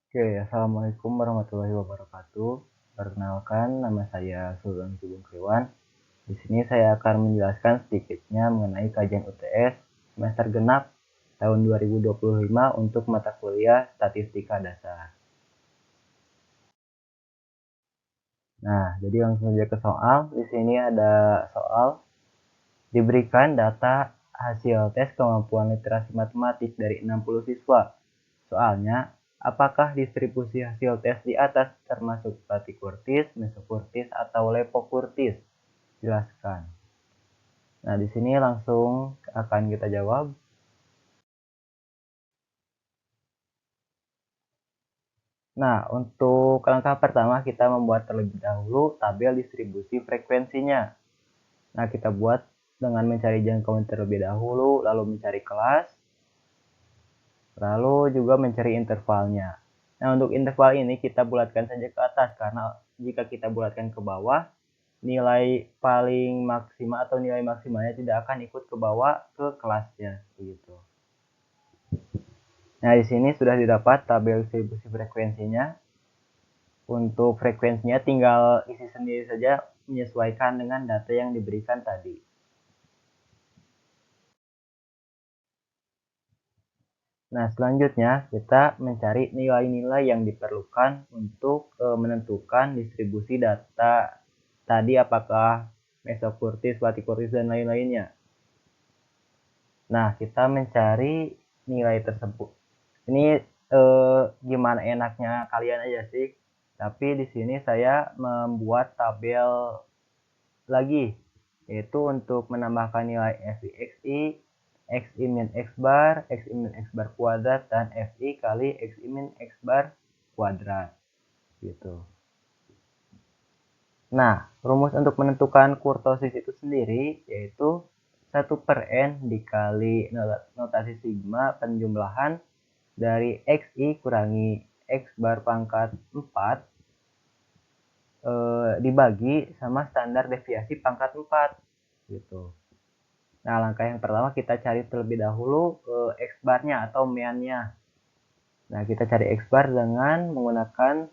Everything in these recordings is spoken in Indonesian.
Oke, assalamualaikum warahmatullahi wabarakatuh. Perkenalkan, nama saya Sultan Sugeng Kriwan. Di sini saya akan menjelaskan sedikitnya mengenai kajian UTS semester genap tahun 2025 untuk mata kuliah Statistika Dasar. Nah, jadi langsung saja ke soal. Di sini ada soal diberikan data hasil tes kemampuan literasi matematik dari 60 siswa. Soalnya, apakah distribusi hasil tes di atas termasuk Platykurtis, Mesokurtis, atau Lepokurtis? Jelaskan. Nah, di sini langsung akan kita jawab. Nah, untuk langkah pertama kita membuat terlebih dahulu tabel distribusi frekuensinya. Nah, kita buat dengan mencari jangkauan terlebih dahulu, lalu mencari kelas, lalu juga mencari intervalnya. Nah, untuk interval ini kita bulatkan saja ke atas, karena jika kita bulatkan ke bawah, nilai paling maksimal atau nilai maksimalnya tidak akan ikut ke bawah ke kelasnya, begitu. Nah, di sini sudah didapat tabel distribusi frekuensinya. Untuk frekuensinya tinggal isi sendiri saja menyesuaikan dengan data yang diberikan tadi. Nah, selanjutnya kita mencari nilai-nilai yang diperlukan untuk menentukan distribusi data tadi, apakah Mesokurtis, Platykurtis, dan lain-lainnya. Nah, kita mencari nilai tersebut. Ini gimana enaknya kalian aja sih. Tapi di sini saya membuat tabel lagi, yaitu untuk menambahkan nilai FI/XI, XI min X bar, XI min X bar kuadrat, dan FI kali XI min X bar kuadrat. Gitu. Nah, rumus untuk menentukan kurtosis itu sendiri yaitu 1/n dikali notasi sigma penjumlahan dari XI kurangi X bar pangkat 4 dibagi sama standar deviasi pangkat 4 gitu. Nah, langkah yang pertama kita cari terlebih dahulu X barnya atau meannya. Nah, kita cari X bar dengan menggunakan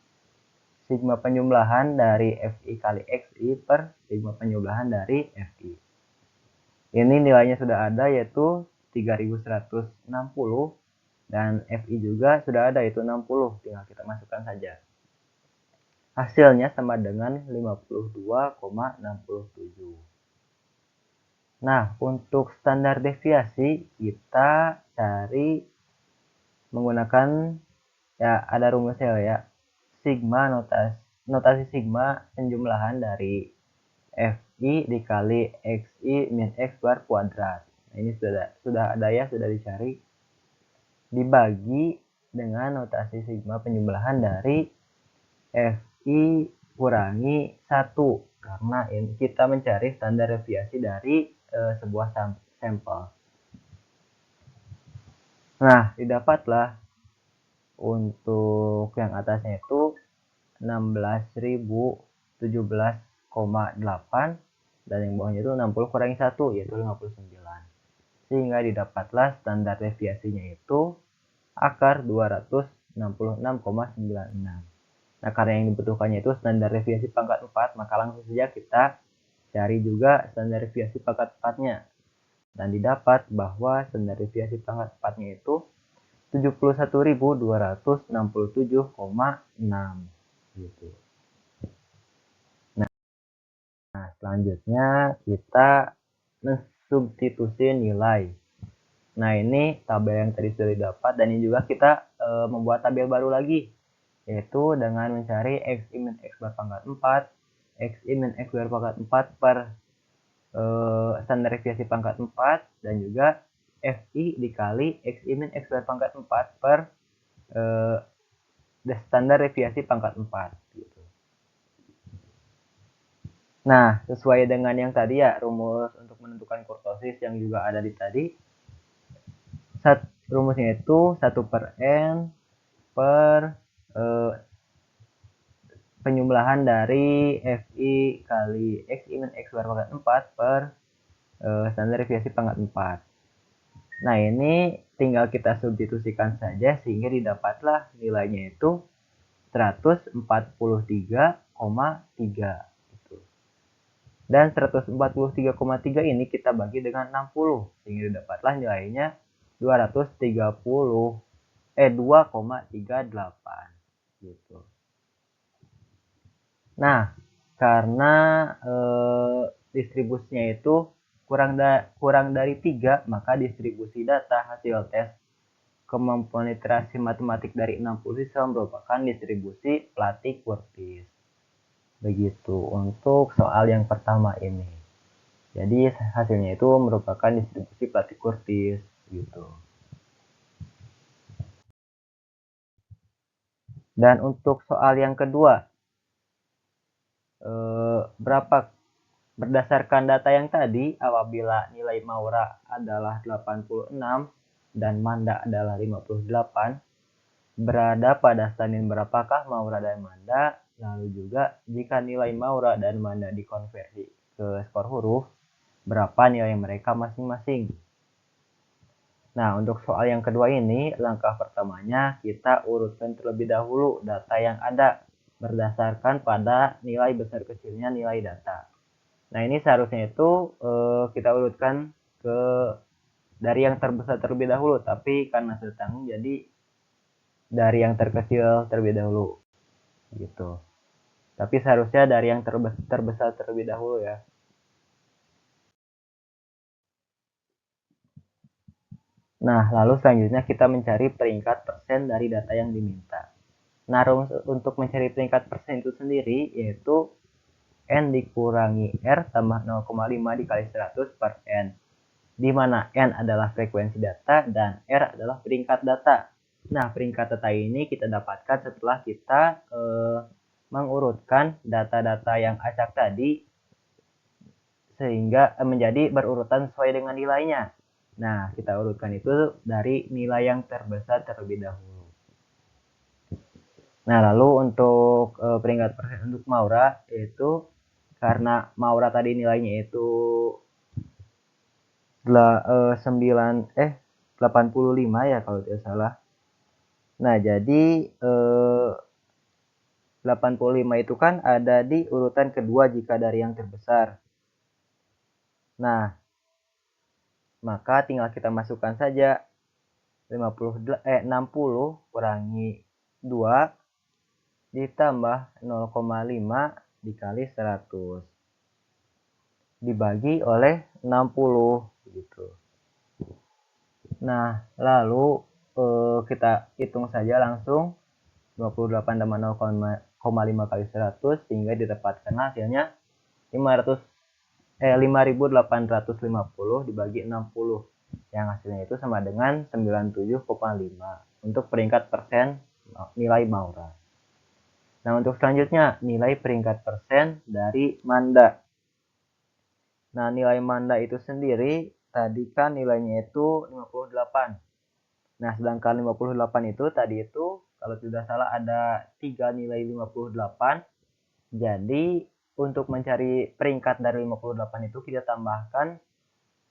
sigma penjumlahan dari FI kali XI per sigma penjumlahan dari FI. Ini nilainya sudah ada, yaitu 3160, dan FI juga sudah ada, yaitu 60. Tinggal kita masukkan saja. Hasilnya sama dengan 52,67. Nah, untuk standar deviasi kita cari menggunakan, ya ada rumusnya ya, sigma notasi sigma penjumlahan dari FI dikali XI min X bar kuadrat. Nah, ini sudah ada ya, sudah dicari, dibagi dengan notasi sigma penjumlahan dari FI kurangi 1, karena ini kita mencari standar deviasi dari sebuah sampel. Nah, didapatlah untuk yang atasnya itu 16.017,8, dan yang bawahnya itu 60 kurangi 1, yaitu 59. Sehingga didapatlah standar deviasinya itu akar 266,96. Nah, karena yang dibutuhkannya itu standar deviasi pangkat 4, maka langsung saja kita cari juga standar deviasi pangkat 4-nya. Dan didapat bahwa standar deviasi pangkat 4-nya itu 71.267,6 gitu. Nah, selanjutnya kita mensubstitusi nilai. Nah, ini tabel yang tadi sudah didapat, dan ini juga kita membuat tabel baru lagi, yaitu dengan mencari XI min X bar pangkat 4, XI min X bar pangkat 4 per standar deviasi pangkat 4, dan juga FI dikali XI min X bar pangkat 4 per standar deviasi pangkat 4 gitu. Nah, sesuai dengan yang tadi ya, rumus untuk menentukan kurtosis yang juga ada di tadi, rumusnya itu 1/n per penjumlahan dari FI kali XI min X bar pangkat 4 per standar deviasi pangkat 4. Nah, ini tinggal kita substitusikan saja sehingga didapatlah nilainya itu 143,3 gitu. Dan 143,3 ini kita bagi dengan 60 sehingga didapatlah nilainya 2,38 gitu. Nah, karena distribusinya itu kurang dari 3, maka distribusi data hasil tes kemampuan literasi matematik dari 60 siswa merupakan distribusi Platy-Curtis. Begitu untuk soal yang pertama ini. Jadi hasilnya itu merupakan distribusi Platy-Curtis gitu. Dan untuk soal yang kedua, berdasarkan data yang tadi, apabila nilai Maura adalah 86 dan Manda adalah 58, berada pada standing berapakah Maura dan Manda? Lalu juga jika nilai Maura dan Manda dikonversi ke skor huruf, berapa nilai mereka masing-masing? Nah, untuk soal yang kedua ini, langkah pertamanya kita urutkan terlebih dahulu data yang ada berdasarkan pada nilai besar kecilnya nilai data. Nah, ini seharusnya itu kita urutkan dari yang terbesar terlebih dahulu, tapi karena sudah tanggung jadi dari yang terkecil terlebih dahulu gitu. Tapi seharusnya dari yang terbesar terlebih dahulu ya. Nah, lalu selanjutnya kita mencari peringkat persen dari data yang diminta. Nah, untuk mencari peringkat persen itu sendiri yaitu N dikurangi R tambah 0,5 dikali 100 per N. Di mana N adalah frekuensi data dan R adalah peringkat data. Nah, peringkat data ini kita dapatkan setelah kita mengurutkan data-data yang acak tadi sehingga menjadi berurutan sesuai dengan nilainya. Nah, kita urutkan itu dari nilai yang terbesar terlebih dahulu. Nah, lalu untuk peringkat persen untuk Maura yaitu karena Maura tadi nilainya itu 85 ya kalau tidak salah. Nah, jadi 85 itu kan ada di urutan kedua jika dari yang terbesar. Nah, maka tinggal kita masukkan saja 60 kurangi 2 ditambah 0,5 dikali 100 dibagi oleh 60 gitu. Nah, lalu kita hitung saja langsung 28 tambah 0,5 kali 100 sehingga didapatkan hasilnya 5.850 dibagi 60 yang hasilnya itu sama dengan 97,5 untuk peringkat persen nilai Maura. Nah, untuk selanjutnya nilai peringkat persen dari Manda. Nah, nilai Manda itu sendiri tadi kan nilainya itu 58. Nah, sedangkan 58 itu tadi itu kalau tidak salah ada 3 nilai 58. Jadi untuk mencari peringkat dari 58 itu kita tambahkan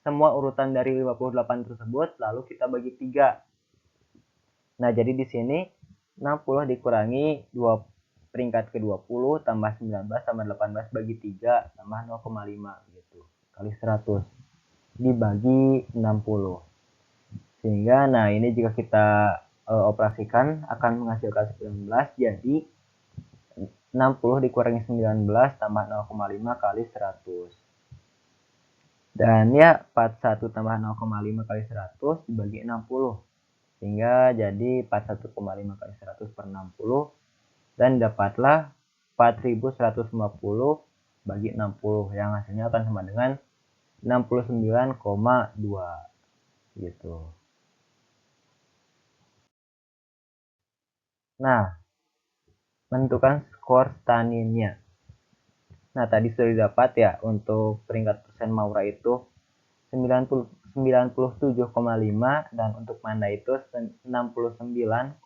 semua urutan dari 58 tersebut lalu kita bagi 3. Nah, jadi di sini 60 dikurangi 2 peringkat ke-20 tambah 19 tambah 18 bagi 3 tambah 0,5 gitu. Kali 100 dibagi 60. Sehingga nah ini jika kita operasikan akan menghasilkan 19, jadi 60 dikurangi 19 tambah 0,5 kali 100. Dan ya 41 tambah 0,5 kali 100 dibagi 60. Sehingga jadi 41,5 kali 100 per 60. Dan dapatlah 4150 bagi 60. Yang hasilnya akan sama dengan 69,2 gitu. Nah, menentukan skor staninnya. Nah, tadi sudah didapat ya untuk peringkat persen Maura itu 97,5 dan untuk Manda itu 69,2.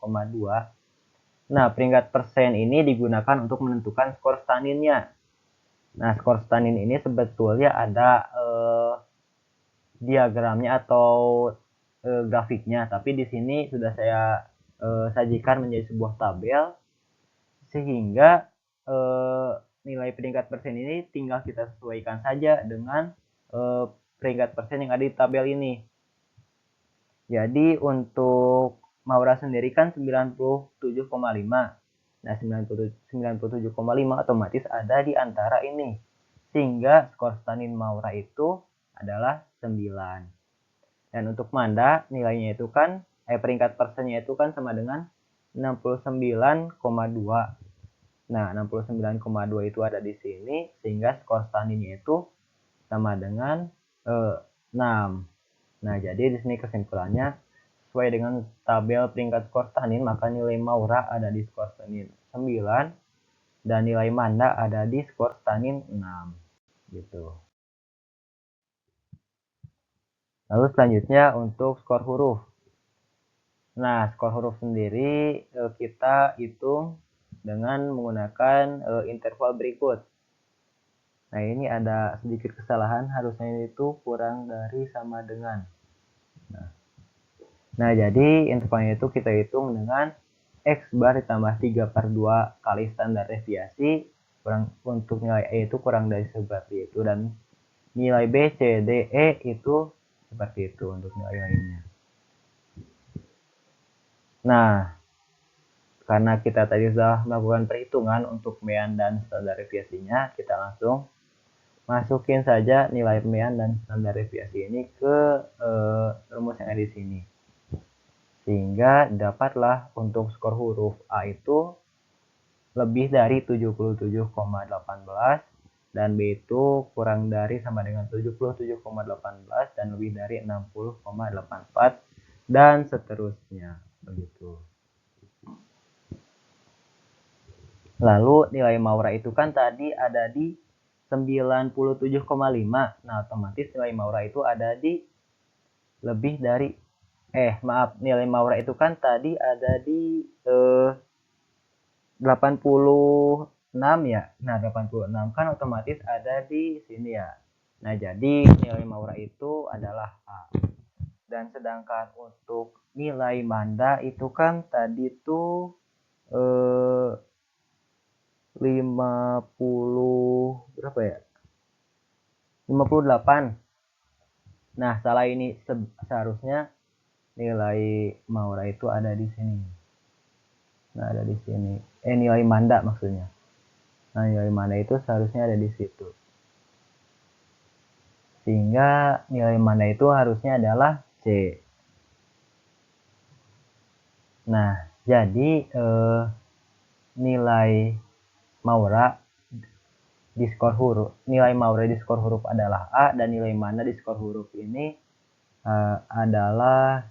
Nah, peringkat persen ini digunakan untuk menentukan skor staninnya. Nah, skor stanin ini sebetulnya ada diagramnya atau grafiknya, tapi di sini sudah saya sajikan menjadi sebuah tabel, sehingga nilai peringkat persen ini tinggal kita sesuaikan saja dengan peringkat persen yang ada di tabel ini. Jadi untuk Maura sendiri kan 97,5. Nah, 97,5 otomatis ada di antara ini. Sehingga skor Stanin Maura itu adalah 9. Dan untuk Manda nilainya itu kan peringkat persennya itu kan sama dengan 69,2. Nah, 69,2 itu ada di sini sehingga skor Staninnya itu sama dengan 6. Nah, jadi di sini kesimpulannya sesuai dengan tabel peringkat skor Stanin, maka nilai Maura ada di skor Stanin 9 dan nilai Manda ada di skor Stanin 6 gitu. Lalu selanjutnya untuk skor huruf. Nah, skor huruf sendiri kita hitung dengan menggunakan interval berikut. Nah, ini ada sedikit kesalahan, harusnya itu kurang dari sama dengan. Nah, jadi intervalnya itu kita hitung dengan X bar ditambah 3/2 kali standar deviasi, untuk nilai E itu kurang dari seperti itu, dan nilai B, C, D, E itu seperti itu untuk nilai lainnya. Nah, karena kita tadi sudah melakukan perhitungan untuk mean dan standar deviasinya, kita langsung masukin saja nilai mean dan standar deviasi ini ke rumus yang ada di sini. Sehingga dapatlah untuk skor huruf A itu lebih dari 77,18 dan B itu kurang dari sama dengan 77,18 dan lebih dari 60,84 dan seterusnya begitu. Lalu nilai Maura itu kan tadi ada di 97,5. Nah, otomatis nilai Maura itu ada di lebih dari nilai Maura itu kan tadi ada di 86 ya. Nah, 86 kan otomatis ada di sini ya. Nah, jadi nilai Maura itu adalah A. Dan sedangkan untuk nilai Manda itu kan tadi tuh 50 berapa ya? 58. Nah, salah ini seharusnya nilai Maura itu ada di sini. Nah, ada di sini. Nilai Manda maksudnya. Nah, nilai Manda itu seharusnya ada di situ. Sehingga nilai Manda itu harusnya adalah C. Nah, jadi nilai Maura di skor huruf, nilai Maura di skor huruf adalah A dan nilai Manda di skor huruf ini adalah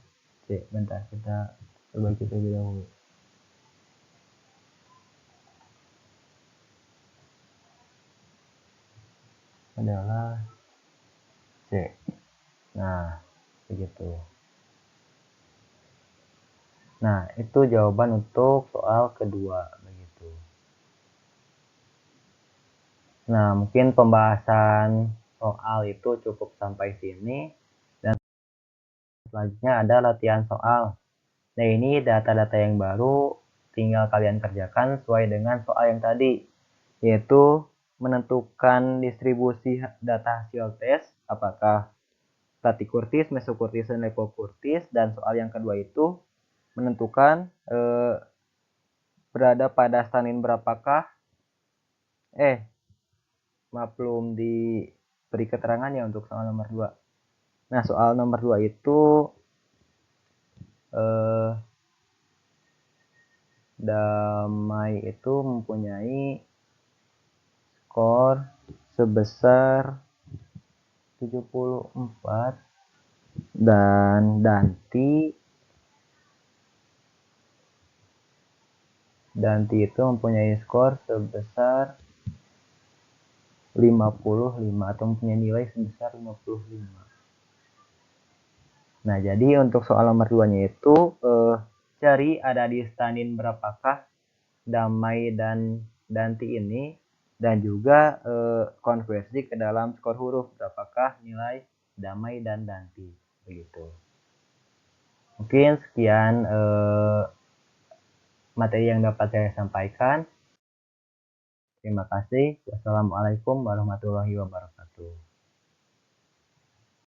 C. Bentar, kita perbaiki terlebih dahulu. Adalah C. Nah, begitu. Nah, itu jawaban untuk soal kedua begitu. Nah, mungkin pembahasan soal itu cukup sampai sini dan selanjutnya ada latihan soal. Nah, ini data-data yang baru tinggal kalian kerjakan sesuai dengan soal yang tadi, yaitu menentukan distribusi data hasil tes apakah Tati-Curtis, Meso-Curtis, dan Lepo-Curtis, dan soal yang kedua itu menentukan berada pada stanin berapakah belum diberi keterangannya untuk soal nomor 2. Nah, soal nomor 2 itu damai itu mempunyai skor sebesar 74 dan Danti itu mempunyai skor sebesar 55 atau mempunyai nilai sebesar 55. Nah, jadi untuk soal nomor 2-nya itu cari ada di stanin berapakah damai dan Danti ini, dan juga konversi ke dalam skor huruf berapakah nilai damai dan Danti begitu. Mungkin sekian materi yang dapat saya sampaikan. Terima kasih. Wassalamualaikum warahmatullahi wabarakatuh.